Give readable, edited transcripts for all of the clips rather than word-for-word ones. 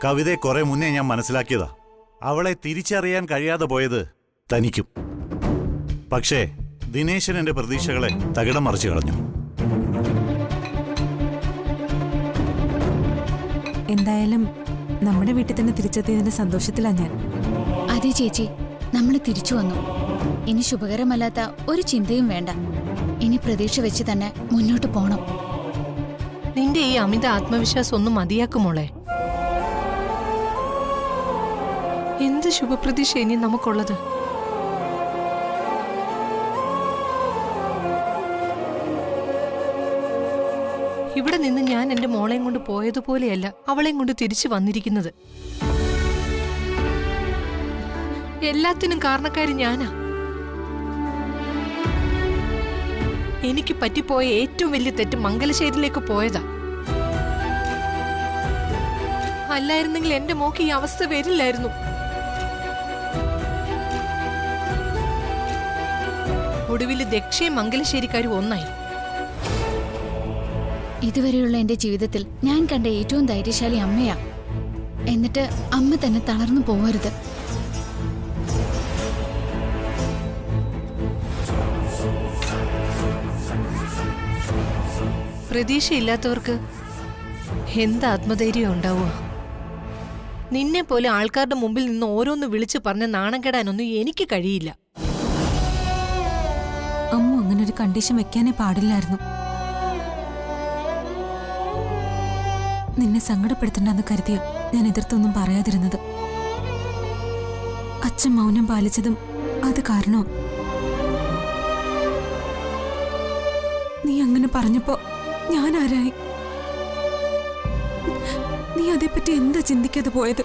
കവിതയെ കുറെ മുന്നേ ഞാൻ മനസ്സിലാക്കിയതാ. അവളെ തിരിച്ചറിയാൻ കഴിയാതെ പോയത് തനിക്കും. പക്ഷേ ദിനേശൻ എന്റെ പ്രതീക്ഷകളെ തകിടം മറിച്ചു കളഞ്ഞു. എന്തായാലും നമ്മുടെ വീട്ടിൽ തന്നെ തിരിച്ചെത്തിയതിന്റെ സന്തോഷത്തിലാണ് ഞാൻ. അതെ ചേച്ചി, നമ്മൾ തിരിച്ചു വന്നു. ഇനി ശുഭകരമല്ലാത്ത ഒരു ചിന്തയും വേണ്ട. ഇനി പ്രതീക്ഷ വെച്ച് തന്നെ മുന്നോട്ട് പോണം. നിന്റെ ഈ അമിത ആത്മവിശ്വാസം ഒന്നും മതിയാക്കുമോളെ. എന്ത് ശുഭപ്രതീക്ഷ ഇനി നമുക്കുള്ളത്? ഇവിടെ നിന്ന് ഞാൻ എന്റെ മോളെയും കൊണ്ട് പോയതുപോലെയല്ല അവളെയും കൊണ്ട് തിരിച്ചു വന്നിരിക്കുന്നത്. എല്ലാത്തിനും കാരണക്കാരി ഞാനാ. എനിക്ക് പറ്റിപ്പോയ ഏറ്റവും വലിയ തെറ്റ് മംഗലശ്ശേരിയിലേക്ക് പോയതാ. അല്ലായിരുന്നെങ്കിൽ എന്റെ മോക്ക് ഈ അവസ്ഥ വരില്ലായിരുന്നു. ഒടുവിൽ ദക്ഷയും മംഗലശ്ശേരിക്കാരും ഒന്നായി. ഇതുവരെയുള്ള എന്റെ ജീവിതത്തിൽ ഞാൻ കണ്ട ഏറ്റവും ധൈര്യശാലി അമ്മയാ. എന്നിട്ട് അമ്മ തന്നെ തളർന്നു പോവരുത്. പ്രതീക്ഷയില്ലാത്തവർക്ക് എന്ത് ആത്മധൈര്യം ഉണ്ടാവുക? നിന്നെ പോലെ ആൾക്കാരുടെ മുമ്പിൽ നിന്ന് ഓരോന്ന് വിളിച്ചു പറഞ്ഞ് നാണം കെടാനൊന്നും എനിക്ക് കഴിയില്ല. അമ്മ അങ്ങനെ ഒരു കണ്ടീഷൻ വെക്കാനേ പാടില്ലായിരുന്നു. നിന്നെ സങ്കടപ്പെടുത്തണ്ടെന്ന് കരുതിയ ഞാൻ എതിർത്തൊന്നും പറയാതിരുന്നത്. അച്ഛൻ മൗനം പാലിച്ചതും അത് കാരണോ? നീ അങ്ങനെ പറഞ്ഞപ്പോ ഞാൻ ആരായി? നീ അതേപ്പറ്റി എന്താ ചിന്തിക്കാതെ പോയത്?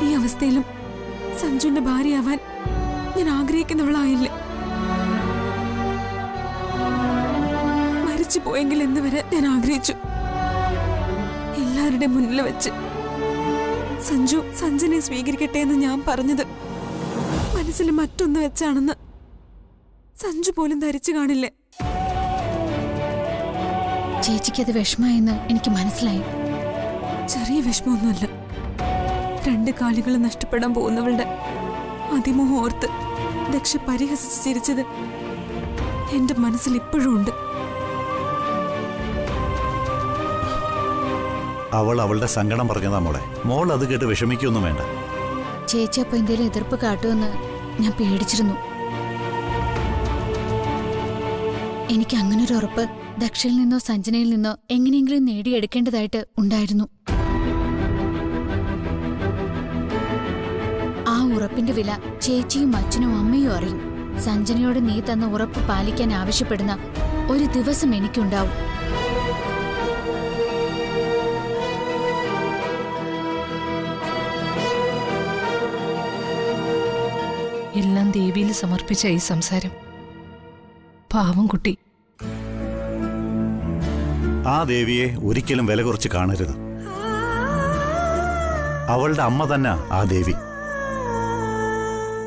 ഈ അവസ്ഥയിലും സഞ്ജുവിന്റെ ഭാര്യയാവാൻ ഞാൻ ആഗ്രഹിക്കുന്നവളായില്ലേ? മരിച്ചു പോയെങ്കിൽ എന്ന് വരെ ഞാൻ ആഗ്രഹിച്ചു. എല്ലാവരുടെ മുന്നിൽ വെച്ച് സഞ്ജു സഞ്ജനെ സ്വീകരിക്കട്ടെ എന്ന് ഞാൻ പറഞ്ഞത് മനസ്സിൽ മറ്റൊന്ന് വെച്ചാണെന്ന് സഞ്ജു പോലും ധരിച്ചു കാണില്ലേ? ചേച്ചിക്കത് വിഷമായെന്ന് എനിക്ക് മനസ്സിലായി. ചെറിയ വിഷമമൊന്നുമല്ല. 2 കാലുകൾ നഷ്ടപ്പെടാൻ പോകുന്നവളുടെ അതിമോഹം ഓർത്ത് ദക്ഷ പരിഹസിച്ച് ചിരിച്ചത് എന്റെ മനസ്സിൽ ഇപ്പോഴും ഉണ്ട്. അവൾ അവളുടെ സങ്കടം പറഞ്ഞതാ മോളെ. മോൾ അത് കേട്ട് വിഷമിക്കൊന്നും വേണ്ട. ചേച്ചി അപ്പൊ എന്തേലും എതിർപ്പ് കാട്ടുമെന്ന് ഞാൻ പേടിച്ചിരുന്നു. എനിക്ക് അങ്ങനൊരു ഉറപ്പ് ദക്ഷയിൽ നിന്നോ സഞ്ജനയിൽ നിന്നോ എങ്ങനെയെങ്കിലും നേടിയെടുക്കേണ്ടതായിട്ട് ഉണ്ടായിരുന്നു. ആ ഉറപ്പിന്റെ വില ചേച്ചിയും അച്ഛനും അമ്മയും അറിയും. സഞ്ജനയോട് നീ തന്ന ഉറപ്പ് പാലിക്കാൻ ആവശ്യപ്പെടുന്ന ഒരു ദിവസം എനിക്കുണ്ടാവും. എല്ലാം ദേവിയിൽ സമർപ്പിച്ച ഈ സംസാരം. പാവം കുട്ടി. ആ ദേവിയെ ഒരിക്കലും വില കുറച്ച് കാണരുത്. അവളുടെ അമ്മ തന്നെ ആ ദേവി.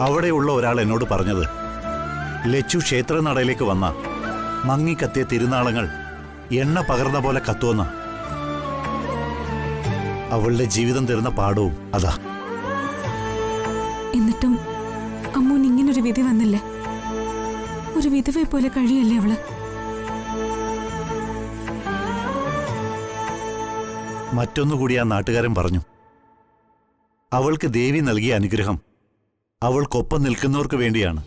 അവിടെയുള്ള ഒരാൾ എന്നോട് പറഞ്ഞത്, ലച്ചു ക്ഷേത്രനടയിലേക്ക് വന്ന മങ്ങിക്കത്തിയ തിരുനാളങ്ങൾ എണ്ണ പകർന്ന പോലെ കത്തുവന്ന. അവളുടെ ജീവിതം തരുന്ന പാഠവും അതാ. എന്നിട്ടും അമ്മൂന് ഇങ്ങനൊരു വിധി വന്നില്ലേ? ഒരു വിധവയെ പോലെ കഴിയല്ലേ അവള്? മറ്റൊന്നുകൂടി ആ നാട്ടുകാരൻ പറഞ്ഞു, അവൾക്ക് ദേവി നൽകിയ അനുഗ്രഹം അവൾക്കൊപ്പം നിൽക്കുന്നവർക്ക് വേണ്ടിയാണ്.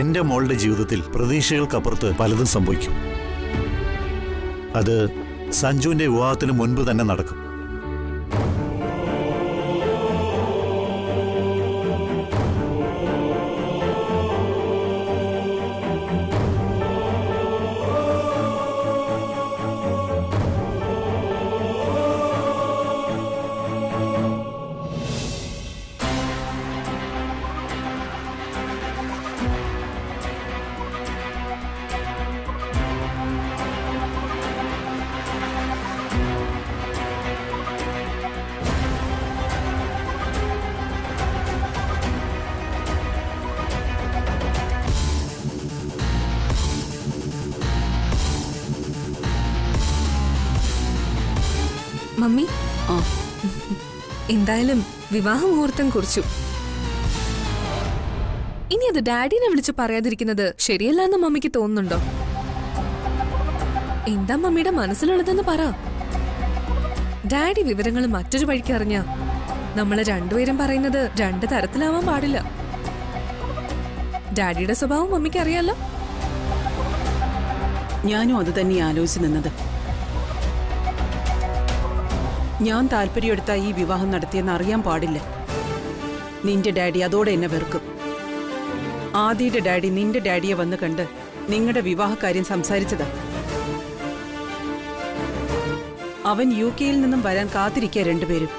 എന്റെ മോളുടെ ജീവിതത്തിൽ പ്രതീക്ഷകൾക്കപ്പുറത്ത് പലതും സംഭവിക്കും. അത് സഞ്ജുവിന്റെ വിവാഹത്തിന് മുൻപ് തന്നെ നടക്കും. മമ്മി, ആ എന്തായാലും വിവാഹ മുഹൂർത്തം കുറിച്ചു. ഇനി അത് ഡാഡിനെ വിളിച്ച് പറയാതിരിക്കുന്നത് ശരിയല്ല എന്ന് മമ്മിക്ക് തോന്നുന്നുണ്ടോ? എന്താ മമ്മിയുടെ മനസ്സിലുള്ളതെന്ന് പറ. ഡാഡി വിവരങ്ങൾ മറ്റൊരു വഴിക്ക് അറിഞ്ഞ നമ്മള് രണ്ടുപേരും പറയുന്നത് രണ്ട് തരത്തിലാവാൻ പാടില്ല. ഡാഡിയുടെ സ്വഭാവം മമ്മിക്ക് അറിയാലോ. ഞാനും അത് തന്നെ ആലോചിച്ച് നിന്നത്. ഞാൻ താല്പര്യമെടുത്ത ഈ വിവാഹം നടത്തിയെന്ന് അറിയാൻ പാടില്ല. നിന്റെ ഡാഡി അതോടെ എന്നെ വെറുക്കും. ആദിയുടെ ഡാഡി നിന്റെ ഡാഡിയെ വന്ന് കണ്ട് നിങ്ങളുടെ വിവാഹകാര്യം സംസാരിച്ചതാ. അവൻ UK-യിൽ നിന്നും വരാൻ കാത്തിരിക്കുക രണ്ടുപേരും.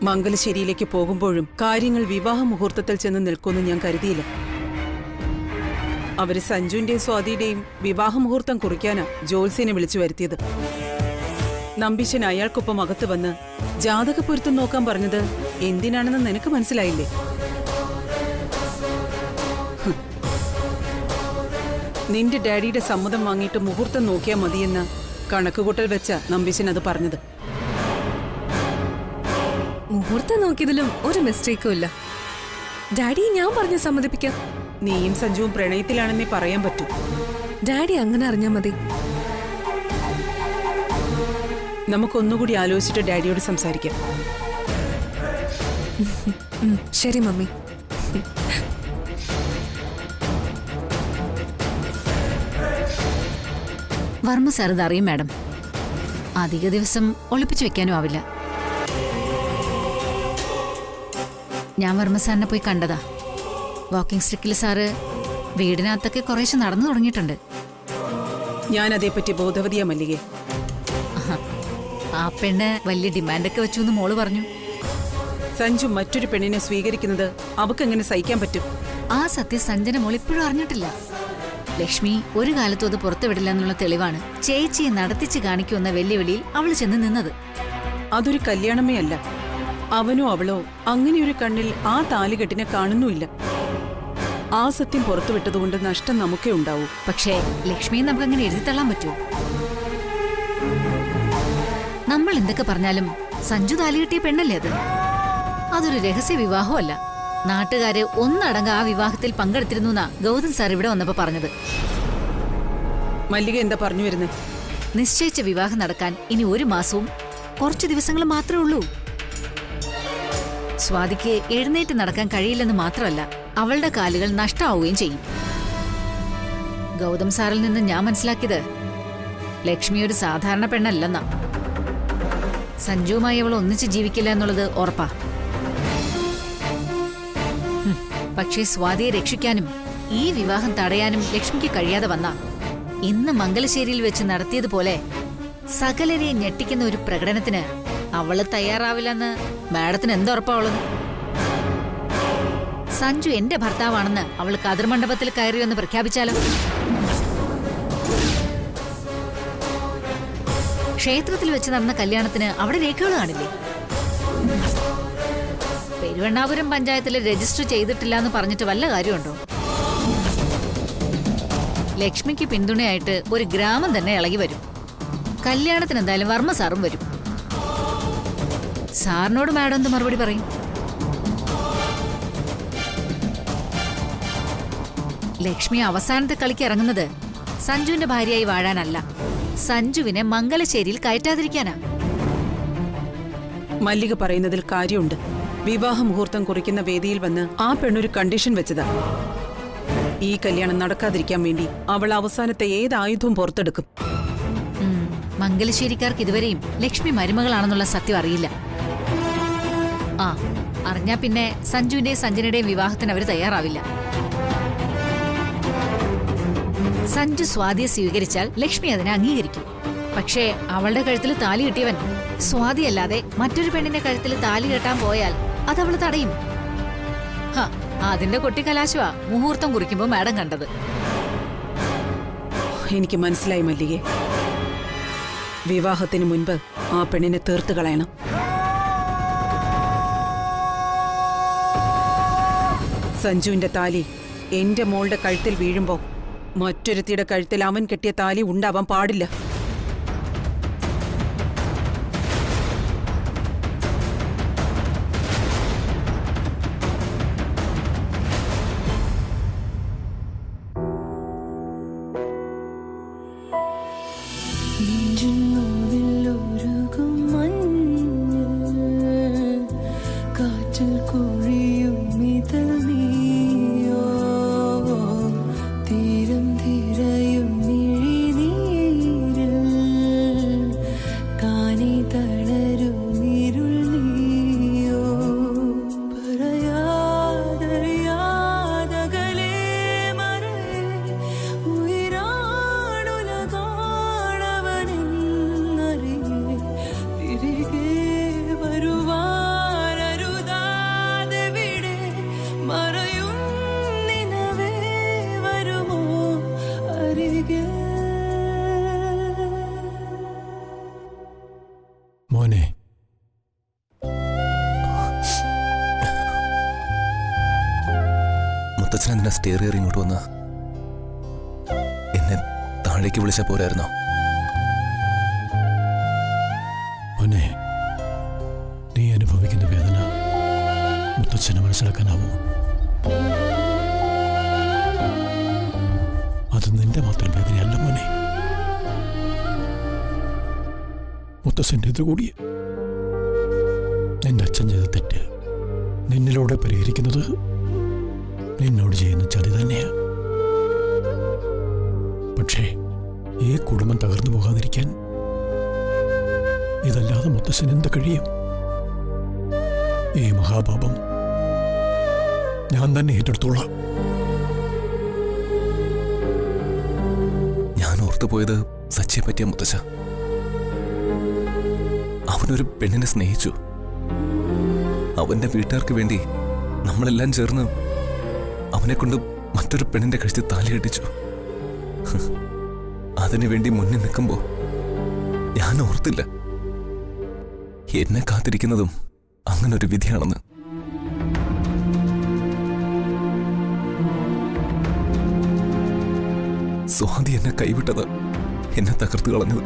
മംഗലശ്ശേരിയിലേക്ക് പോകുമ്പോഴും കാര്യങ്ങൾ വിവാഹ മുഹൂർത്തത്തിൽ ചെന്ന് നിൽക്കുമെന്ന് ഞാൻ കരുതിയില്ല. അവര് സഞ്ജുവിന്റെയും സ്വാതിയുടെയും വിവാഹ മുഹൂർത്തം കുറിക്കാനാ ജോത്സ്യനെ വിളിച്ചു വരുത്തിയത്. നമ്പീശൻ അയാൾക്കൊപ്പം അകത്ത് വന്ന് ജാതക പൊരുത്തം നോക്കാൻ പറഞ്ഞത് എന്തിനാണെന്ന് നിനക്ക് മനസ്സിലായില്ലേ? നിന്റെ ഡാഡിയുടെ സമ്മതം വാങ്ങിയിട്ട് മുഹൂർത്തം നോക്കിയാൽ മതിയെന്ന കണക്കുകൂട്ടൽ വെച്ച നമ്പീശൻ അത് പറഞ്ഞത്. മുഹൂർത്തം നോക്കിയതിലും ഒരു മിസ്റ്റേക്കും ഇല്ല. ഡാഡിയെ ഞാൻ പറഞ്ഞ് സമ്മതിപ്പിക്കാം. നീയും സഞ്ജുവും പ്രണയത്തിലാണെന്നേ പറയാൻ പറ്റൂ. ഡാഡി അങ്ങനെ അറിഞ്ഞാ മതി. നമുക്കൊന്നുകൂടി ആലോചിച്ചിട്ട് ഡാഡിയോട് സംസാരിക്കാം. ശരി മമ്മി. വർമ്മ സാർ ഇതറിയും മാഡം. അധിക ദിവസം ഒളിപ്പിച്ചു വെക്കാനും ആവില്ല. ഞാൻ വർമ്മ സാറിനെ പോയി കണ്ടതാ. വാക്കിംഗ് സ്റ്റിക്കിൽ സാറ് വീടിനകത്തൊക്കെ കുറേശ്ശെ നടന്നു തുടങ്ങിയിട്ടുണ്ട്. ഞാൻ അതേപ്പറ്റി ബോധവതിയാ മല്ലികേ. ആ പെണ്ണ് വലിയ ഡിമാൻഡൊക്കെ വെച്ചു എന്ന് മോള് പറഞ്ഞു. സഞ്ജു മറ്റൊരു പെണ്ണിനെ സ്വീകരിക്കുന്നത് അവക്കെങ്ങനെ സഹിക്കാൻ പറ്റും? ആ സത്യം സഞ്ജന മോൾ ഇപ്പോഴും അറിഞ്ഞിട്ടില്ല. ലക്ഷ്മി ഒരു കാലത്തും അത് പുറത്തുവിടില്ല എന്നുള്ള തെളിവാണ് ചേച്ചിയെ നടത്തിച്ച് കാണിക്കുമെന്ന വെല്ലുവിളിയിൽ അവൾ ചെന്ന് നിന്നത്. അതൊരു കല്യാണമേ അല്ല. അവനോ അവളോ അങ്ങനെയൊരു കണ്ണിൽ ആ താലികെട്ടിനെ കാണുന്നുമില്ല. ആ സത്യം പുറത്തുവിട്ടതുകൊണ്ട് നഷ്ടം നമുക്കേ ഉണ്ടാവൂ. പക്ഷേ ലക്ഷ്മിയെ നമുക്കങ്ങനെ എഴുതിത്തള്ളാൻ പറ്റുമോ? നമ്മൾ എന്തൊക്കെ പറഞ്ഞാലും സഞ്ജു താലി കെട്ടിയ പെണ്ണല്ലേ അത്. അതൊരു രഹസ്യ വിവാഹമല്ല. നാട്ടുകാര് ഒന്നടങ്ക ആ വിവാഹത്തിൽ പങ്കെടുത്തിരുന്നു എന്നാ ഗൗതം സാർ ഇവിടെ വന്നപ്പോ പറഞ്ഞത്. മല്ലിക എന്താ പറഞ്ഞു വരുന്നത്? നിശ്ചയിച്ച വിവാഹം നടക്കാൻ ഇനി 1 മാസവും കുറച്ചു ദിവസങ്ങളും മാത്രമേ ഉള്ളൂ. സ്വാതിക്ക് എഴുന്നേറ്റ് നടക്കാൻ കഴിയില്ലെന്ന് മാത്രമല്ല, അവളുടെ കാലുകൾ നഷ്ടമാവുകയും ചെയ്യും. ഗൗതം സാറിൽ നിന്ന് ഞാൻ മനസ്സിലാക്കിയത് ലക്ഷ്മി ഒരു സാധാരണ പെണ്ണല്ലെന്നാ. സഞ്ജുവുമായി അവൾ ഒന്നിച്ച് ജീവിക്കില്ല എന്നുള്ളത് ഉറപ്പാ. പക്ഷേ സ്വാതിയെ രക്ഷിക്കാനും ഈ വിവാഹം തടയാനും ലക്ഷ്മിക്ക് കഴിയാതെ വന്ന ഇന്ന് മംഗലശ്ശേരിയിൽ വെച്ച് നടത്തിയതുപോലെ സകലരെയും ഞെട്ടിക്കുന്ന ഒരു പ്രകടനത്തിന് അവള് തയ്യാറാവില്ലെന്ന് മാഡത്തിന് എന്തുറപ്പാവുള്ളത്? സഞ്ജു എന്റെ ഭർത്താവാണെന്ന് അവൾ കതിർമണ്ഡപത്തിൽ കയറിയെന്ന് പ്രഖ്യാപിച്ചാലോ? ക്ഷേത്രത്തിൽ വെച്ച് നടന്ന കല്യാണത്തിന് അവിടെ രേഖകൾ കാണില്ലേ? പെരുവണ്ണാപുരം പഞ്ചായത്തിൽ രജിസ്റ്റർ ചെയ്തിട്ടില്ല എന്ന് പറഞ്ഞിട്ട് വല്ല കാര്യമുണ്ടോ? ലക്ഷ്മിക്ക് പിന്തുണയായിട്ട് ഒരു ഗ്രാമം തന്നെ ഇളകി വരും. കല്യാണത്തിന് എന്തായാലും വർമ്മ സാറും വരും. സാറിനോട് മാഡം എന്ത് മറുപടി പറയും? ലക്ഷ്മി അവസാനത്തെ കളിക്ക് ഇറങ്ങുന്നത് സഞ്ജുവിന്റെ ഭാര്യയായി വാഴാനല്ല, സഞ്ജുവിനെ മംഗലശ്ശേരിയിൽ കയറ്റാതിരിക്കാനാ. മല്ലിക പറയുന്നതിൽ കാര്യമുണ്ട്. വിവാഹ മുഹൂർത്തം കുറിക്കുന്ന വേദിയിൽ വന്ന് ആ പെണ്ണൊരു കണ്ടീഷൻ വെച്ചതാ. ഈ കല്യാണം നടക്കാതിരിക്കാൻ വേണ്ടി അവൾ അവസാനത്തെ ഏത് ആയുധവും പുറത്തെടുക്കും. മംഗലശ്ശേരിക്കാർക്ക് ഇതുവരെയും ലക്ഷ്മി മരുമകളാണെന്നുള്ള സത്യം അറിയില്ല. ആ അറിഞ്ഞാ പിന്നെ സഞ്ജുവിന്റെയും സഞ്ജനയുടെയും വിവാഹത്തിന് അവർ തയ്യാറാവില്ല. സഞ്ജു സ്വാതിയെ സ്വീകരിച്ചാൽ ലക്ഷ്മി അതിനെ അംഗീകരിക്കും. പക്ഷേ അവളുടെ കഴുത്തിൽ താലി കെട്ടിയവൻ സ്വാതിയല്ലാതെ മറ്റൊരു പെണ്ണിന്റെ കഴുത്തിൽ താലി കെട്ടാൻ പോയാൽ അതവള് തടയും. അതിന്റെ കൊട്ടിക്കലാശുവാ മുഹൂർത്തം കുറിക്കുമ്പോ മാഡം കണ്ടത്. എനിക്ക് മനസ്സിലായി മല്ലികെ. വിവാഹത്തിന് മുൻപ് ആ പെണ്ണിനെ തീർത്തു കളയണം. സഞ്ജുവിന്റെ താലി എന്റെ മോളുടെ കഴുത്തിൽ വീഴുമ്പോ മറ്റൊരുത്തിയുടെ കഴുത്തിൽ അവൻ കെട്ടിയ താലി ഉണ്ടാവാൻ പാടില്ല. മോനെ, മുത്തച്ഛൻ എന്തിനാ സ്റ്റെയർ കയറി ഇങ്ങോട്ട് വന്ന? എന്നെ താഴേക്ക് വിളിച്ചാ പോരായിരുന്നോ? മോനെ, നീ അനുഭവിക്കുന്ന വേദന മുത്തച്ഛന് മനസ്സിലാക്കാനാവൂ. അത് നിന്റെ മാത്രം വേദനയല്ല മോനെ, മുത്തച്ഛൻ്റെ എതിർകൂടിയ. നിന്റെ അച്ഛൻ ചെയ്ത തെറ്റ് നിന്നിലൂടെ പരിഹരിക്കുന്നത് നിന്നോട് ചെയ്യുന്ന ചതി തന്നെയാ. പക്ഷേ ഈ കുടുംബം തകർന്നു പോകാതിരിക്കാൻ ഇതല്ലാതെ മുത്തശ്ശൻ എന്ത് കഴിയും? ഈ മഹാപാപം ഞാൻ തന്നെ ഏറ്റെടുത്തോളാം. ഞാൻ ഓർത്തുപോയത് സച്ചിയെ പറ്റിയ മുത്തച്ഛ. അവനൊരു പെണ്ണിനെ സ്നേഹിച്ചു. അവന്റെ വീട്ടുകാർക്ക് വേണ്ടി നമ്മളെല്ലാം ചേർന്ന് അവനെ കൊണ്ട് മറ്റൊരു പെണ്ണിന്റെ കഴുത്തിൽ താലി കെട്ടിച്ചു. അതിനു വേണ്ടി മുന്നിൽ നിൽക്കുമ്പോ ഞാൻ ഓർത്തില്ല എന്നെ കാത്തിരിക്കുന്നതും അങ്ങനൊരു വിധിയാണെന്ന്. സ്വാതി എന്നെ കൈവിട്ടത്, എന്നെ തകർത്തു കളഞ്ഞത്.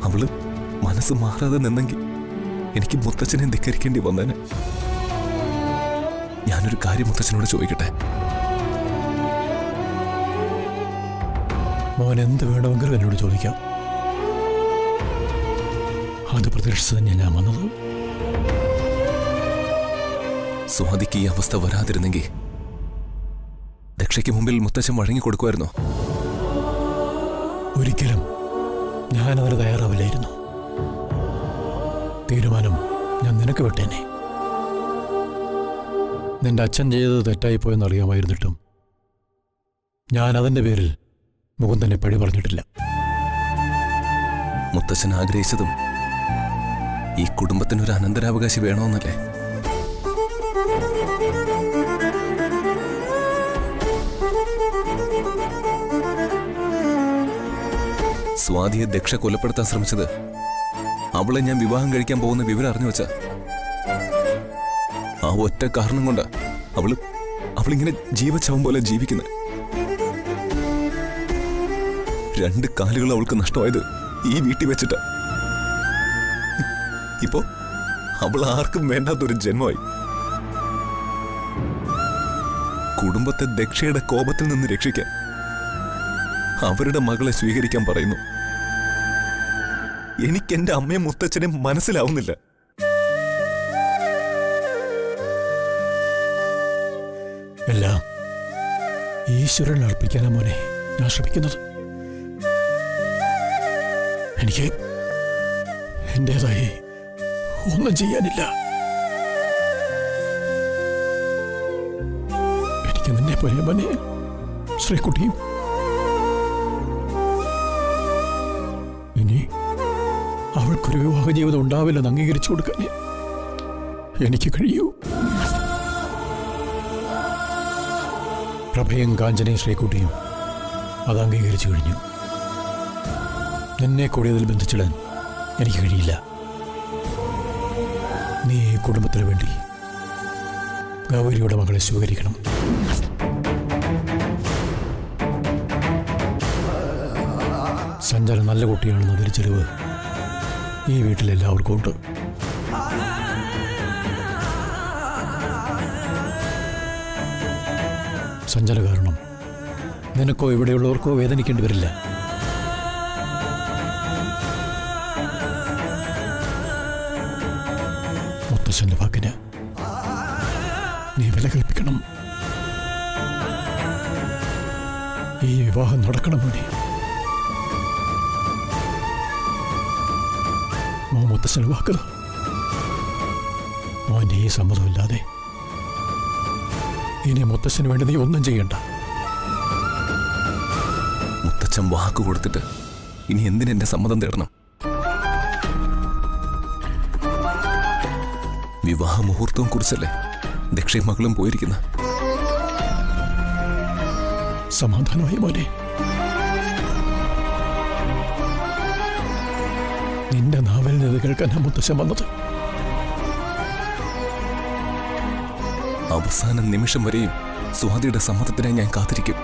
അവള് മനസ്സ് മാറാതെ നിന്നെങ്കിൽ എനിക്ക് മുത്തച്ഛനെ ധിക്കരിക്കേണ്ടി വന്നേനെ. ഞാനൊരു കാര്യം മുത്തച്ഛനോട് ചോദിക്കട്ടെ? മോൻ എന്ത് വേണമെങ്കിലും എന്നോട് ചോദിക്കാം. അത് പ്രതീക്ഷിച്ച് തന്നെ ഞാൻ വന്നത്. സ്വാതിക്ക് ഈ അവസ്ഥ വരാതിരുന്നെങ്കിൽ രക്ഷയ്ക്ക് മുമ്പിൽ മുത്തച്ഛൻ വഴങ്ങിക്കൊടുക്കുമായിരുന്നോ? ഒരിക്കലും ഞാനതിന് തയ്യാറാവില്ലായിരുന്നു. തീരുമാനം ഞാൻ നിനക്ക് വിട്ടേനെ. നിന്റെ അച്ഛൻ ചെയ്തത് തെറ്റായിപ്പോയെന്ന് അറിയാമായിരുന്നിട്ടും ഞാൻ അതിൻ്റെ പേരിൽ മുകുന്ദനെ പഴി പറഞ്ഞിട്ടില്ല. മുത്തച്ഛൻ ആഗ്രഹിച്ചതും ഈ കുടുംബത്തിനൊരു അനന്തരാവകാശി വേണമെന്നല്ലേ? സ്വാതിയെ ദക്ഷ കൊലപ്പെടുത്താൻ ശ്രമിച്ചത് അവളെ ഞാൻ വിവാഹം കഴിക്കാൻ പോകുന്ന വിവരം അറിഞ്ഞു വെച്ച ആ ഒറ്റ കാരണം കൊണ്ടാ അവളിങ്ങനെ ജീവച്ചവം പോലെ ജീവിക്കുന്നത്. 2 കാലുകൾ അവൾക്ക് നഷ്ടമായത് ഈ വീട്ടിൽ വെച്ചിട്ടാ. ഇപ്പോ അവൾ ആർക്കും വേണ്ടാത്തൊരു ജന്മമായി. കുടുംബത്തെ ദക്ഷയുടെ കോപത്തിൽ നിന്ന് രക്ഷിക്കാൻ അവരുടെ മകളെ സ്വീകരിക്കാൻ പറയുന്നു. എനിക്ക് എന്റെ അമ്മയും മുത്തച്ഛനെയും മനസ്സിലാവുന്നില്ല. എല്ലാം ഈശ്വരൻ അർപ്പിക്കാനാ മോനെ ഞാൻ ശ്രമിക്കുന്നത്. എനിക്ക് എന്റേതായി ഒന്നും ചെയ്യാനില്ല. എനിക്ക് നിന്നെ പോലെ മോനെ ശ്രീകുട്ടിയും. ഇനി അവൾക്കൊരു വിവാഹ ജീവിതം ഉണ്ടാവില്ലെന്ന് അംഗീകരിച്ചു കൊടുക്കാൻ എനിക്ക് കഴിയൂ. പ്രഭയും കാഞ്ചനയും ശ്രീകുട്ടിയും അത് അംഗീകരിച്ചു കഴിഞ്ഞു. നിന്നെ കൂടി അതിൽ ബന്ധിച്ചിടാൻ എനിക്ക് കഴിയില്ല. നീ ഈ കുടുംബത്തിന് വേണ്ടി ഗൗരിയുടെ മകളെ സ്വീകരിക്കണം. സഞ്ജന നല്ല കുട്ടിയാണെന്ന് തിരിച്ചറിവ് ഈ വീട്ടിലെല്ലാവർക്കും ഉണ്ട്. സഞ്ജന കാരണം നിനക്കോ ഇവിടെയുള്ളവർക്കോ വേദനിക്കേണ്ടി വരില്ല. മുത്തശ്ശന്റെ വാക്കിന് നീ വില കൽപ്പിക്കണം. ഈ വിവാഹം നടക്കണം മോനെ. മുത്തശ്ശന് വാക്ക് മോന്റെ ഈ സമ്മതമില്ലാതെ ഇനി മുത്തശ്ശന് വേണ്ടി നീ ഒന്നും ചെയ്യണ്ട. മുത്തച്ഛൻ വാക്ക് കൊടുത്തിട്ട് ഇനി എന്തിനെന്റെ സമ്മതം തേടണം? വിവാഹ മുഹൂർത്തവും കുറിച്ചല്ലേ ദക്ഷയും മകളും പോയിരിക്കുന്ന. സമാധാനമായി മോനെ. നിന്റെ നാവിൽ നിന്ന് കേൾക്കാൻ മുത്തശ്ശൻ വന്നത്. അവസാന നിമിഷം വരെയും സ്വാതിയുടെ സമ്മതത്തിനായി ഞാൻ കാത്തിരിക്കും.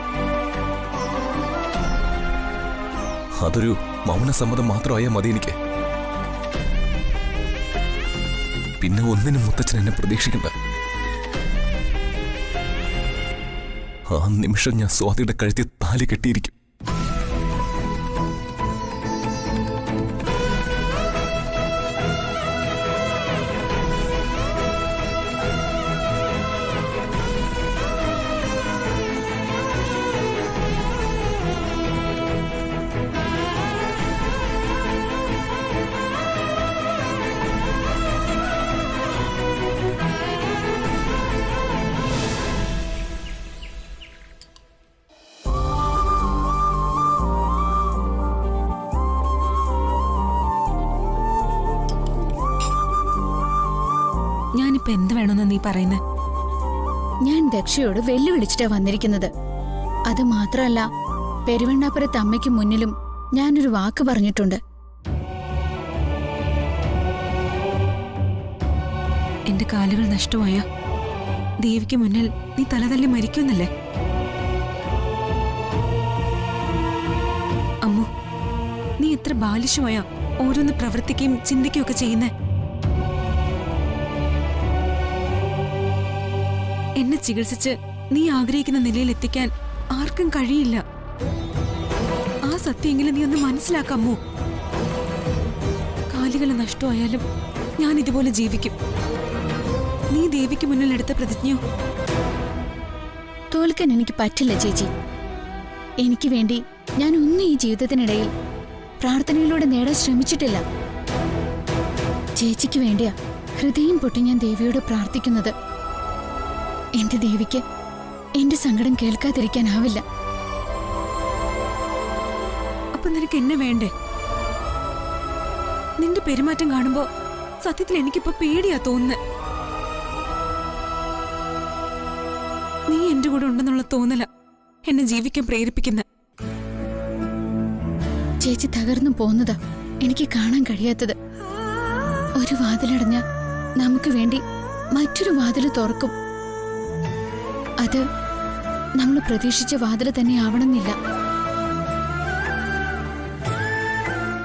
അതൊരു മൗനസമ്മതം മാത്രമായ മതി എനിക്ക്. പിന്നെ ഒന്നിനും മുത്തച്ഛൻ എന്നെ പ്രതീക്ഷിക്കണ്ട. ആ നിമിഷം ഞാൻ സ്വാതിയുടെ കഴുത്തിൽ താലി കെട്ടിയിരിക്കും. ഞാനിപ്പോ എന്ത് വേണമെന്ന് നീ പറയുന്നേ? ഞാൻ ദക്ഷയോട് വെല്ലുവിളിച്ചിട്ടാ വന്നിരിക്കുന്നത്. അത് മാത്രമല്ല, പെരുവണ്ണാപുരത്ത് അമ്മയ്ക്ക് മുന്നിലും ഞാനൊരു വാക്ക് പറഞ്ഞിട്ടുണ്ട്. എന്റെ കാലുകൾ നഷ്ടമായ ദേവിക്ക് മുന്നിൽ നീ തലതല്ലി മരിക്കുമെന്നല്ലേ? അമ്മു, നീ എത്ര ബാലിശമായ ഓരോന്ന് പ്രവർത്തിക്കുകയും ചിന്തിക്കുകയൊക്കെ ചെയ്യുന്നേ. എന്നെ ചികിത്സിച്ച് നീ ആഗ്രഹിക്കുന്ന നിലയിൽ എത്തിക്കാൻ ആർക്കും കഴിയില്ല. ആ സത്യമെങ്കിലും നീ ഒന്ന് മനസ്സിലാക്കാമോ? കാലുകൾ നഷ്ടമായാലും ഞാൻ ഇതുപോലെ ജീവിക്കും. നീ ദേവിക്ക് മുന്നിൽ എടുത്ത പ്രതിജ്ഞയോ? തോൽക്കാൻ എനിക്ക് പറ്റില്ല ചേച്ചി. എനിക്ക് വേണ്ടി ഞാൻ ഒന്നും ഈ ജീവിതത്തിനിടയിൽ പ്രാർത്ഥനയിലൂടെ നേടാൻ ശ്രമിച്ചിട്ടില്ല. ചേച്ചിക്ക് വേണ്ടിയാ ഹൃദയം പൊട്ടി ഞാൻ ദേവിയോട് പ്രാർത്ഥിക്കുന്നത്. എന്റെ ദേവിക്ക് എന്റെ സങ്കടം കേൾക്കാതിരിക്കാനാവില്ല. അപ്പൊ നിനക്ക് എന്നെ വേണ്ടേ? നിന്റെ പെരുമാറ്റം കാണുമ്പോ സത്യത്തിൽ എനിക്കിപ്പോ പേടിയാ തോന്നുന്നത്. നീ എന്റെ കൂടെ ഉണ്ടെന്നുള്ള തോന്നല എന്നെ ജീവിക്കാൻ പ്രേരിപ്പിക്കുന്ന. ചേച്ചി തകർന്നു പോന്നതാ എനിക്ക് കാണാൻ കഴിയാത്തത്. ഒരു വാതിലടഞ്ഞ നമുക്ക് വേണ്ടി മറ്റൊരു വാതില് തുറക്കും. അത് നമ്മൾ പ്രതീക്ഷിച്ച വാതില് തന്നെ ആവണമെന്നില്ല.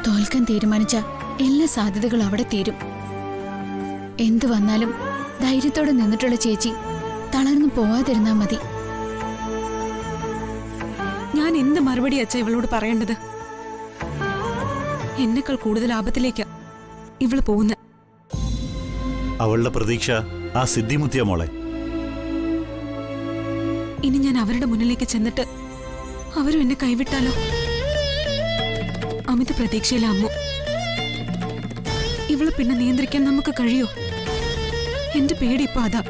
തോൽക്കാൻ തീരുമാനിച്ച എല്ലാ സാധ്യതകളും അവിടെ തീരും. എന്തു വന്നാലും ധൈര്യത്തോടെ നിന്നിട്ടുള്ള ചേച്ചി തളർന്നു പോവാതിരുന്നാ മതി. ഞാൻ എന്ത് മറുപടി അച്ഛ ഇവളോട് പറയേണ്ടത്? എന്നെക്കാൾ കൂടുതൽ ആപത്തിലേക്കാ ഇവള് പോകുന്നത്. അവളുടെ പ്രതീക്ഷ ആ സിദ്ധിമുത്തിയ മോളെ. ഇനി ഞാൻ അവരുടെ മുന്നിലേക്ക് ചെന്നിട്ട് അവരും എന്നെ കൈവിട്ടാലോ? അമിത പ്രതീക്ഷയില്ല അമ്മു. ഇവളെ പിന്നെ നിയന്ത്രിക്കാൻ നമുക്ക് കഴിയോ? എന്റെ പേടി ഇപ്പൊ അതാ.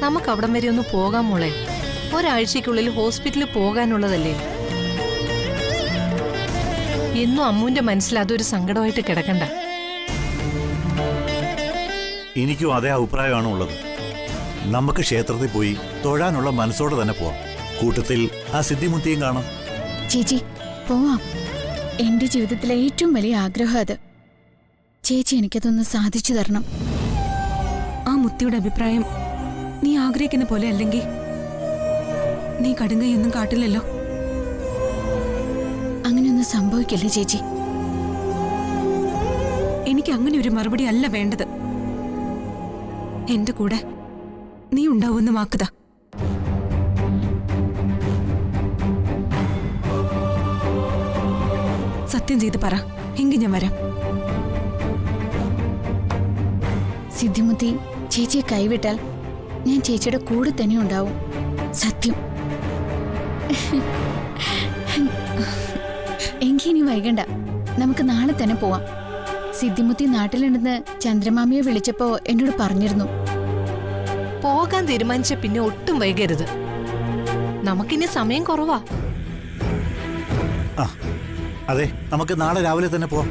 നമുക്ക് അവിടം വരെ ഒന്ന് പോകാം മോളെ. ഒരാഴ്ചക്കുള്ളിൽ ഹോസ്പിറ്റലിൽ പോകാനുള്ളതല്ലേ. എന്നും അമ്മുവിന്റെ മനസ്സിൽ അതൊരു സങ്കടമായിട്ട് കിടക്കണ്ട. എനിക്കും അതേ അഭിപ്രായമാണ് ഉള്ളത്. നമുക്ക് ക്ഷേത്രത്തിൽ പോയി തൊഴാനുള്ള മനസ്സോടെ തന്നെ പോവാം. കൂട്ടത്തിൽ ആ സിദ്ധിമുത്തിയും കാണാം. ചേച്ചി പോവാം. എന്റെ ജീവിതത്തിലെ ഏറ്റവും വലിയ ആഗ്രഹം അത്. ചേച്ചി എനിക്കതൊന്ന് സാധിച്ചു തരണം. ആ മുത്തിയുടെ അഭിപ്രായം നീ ആഗ്രഹിക്കുന്ന പോലെ അല്ലെങ്കിൽ നീ കടുങ്കയൊന്നും കാട്ടില്ലല്ലോ. അങ്ങനെയൊന്നും സംഭവിക്കില്ല ചേച്ചി. എനിക്ക് അങ്ങനെ ഒരു മറുപടി അല്ല വേണ്ടത്. എന്റെ കൂടെ നീ ഉണ്ടാവുമെന്ന് വാക്കുതാ. സത്യം ചെയ്ത് പറ, എങ്കിൽ ഞാൻ വരാം. സിദ്ധിമുത്തി ചേച്ചിയെ കൈവിട്ടാൽ ഞാൻ ചേച്ചിയുടെ കൂടെ തന്നെ ഉണ്ടാവും. സത്യം. എങ്കിൽ ഇനി വൈകണ്ട, നമുക്ക് നാളെ തന്നെ പോവാം. സിദ്ധിമുത്തി നാട്ടിലുണ്ടെന്ന് ചന്ദ്രമാമിയെ വിളിച്ചപ്പോ എന്നോട് പറഞ്ഞിരുന്നു. പോകാൻ തീരുമാനിച്ച പിന്നെ ഒട്ടും വൈകരുത്. നമുക്കിനി സമയം കുറവാ. ആ അതെ, നമുക്ക് നാളെ രാവിലെ തന്നെ പോവാം.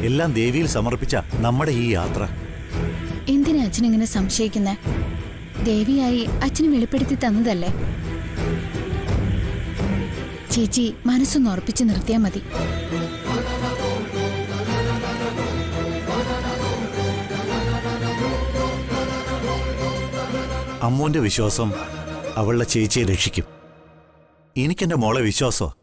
എല്ലാം ദേവിയിൽ സമർപ്പിച്ച നമ്മുടെ ഈ യാത്ര. എന്തിനാ അച്ഛനിങ്ങനെ സംശയിക്കുന്നേ? ദേവിയായി അച്ഛന് വെളിപ്പെടുത്തി തന്നതല്ലേ. ചേച്ചി മനസ്സൊന്ന് ഉറപ്പിച്ച് നിർത്തിയാ മതി. അമ്മുവിന്റെ വിശ്വാസം അവളുടെ ചേച്ചിയെ രക്ഷിക്കും. എനിക്കെന്റെ മോളെ വിശ്വാസോ.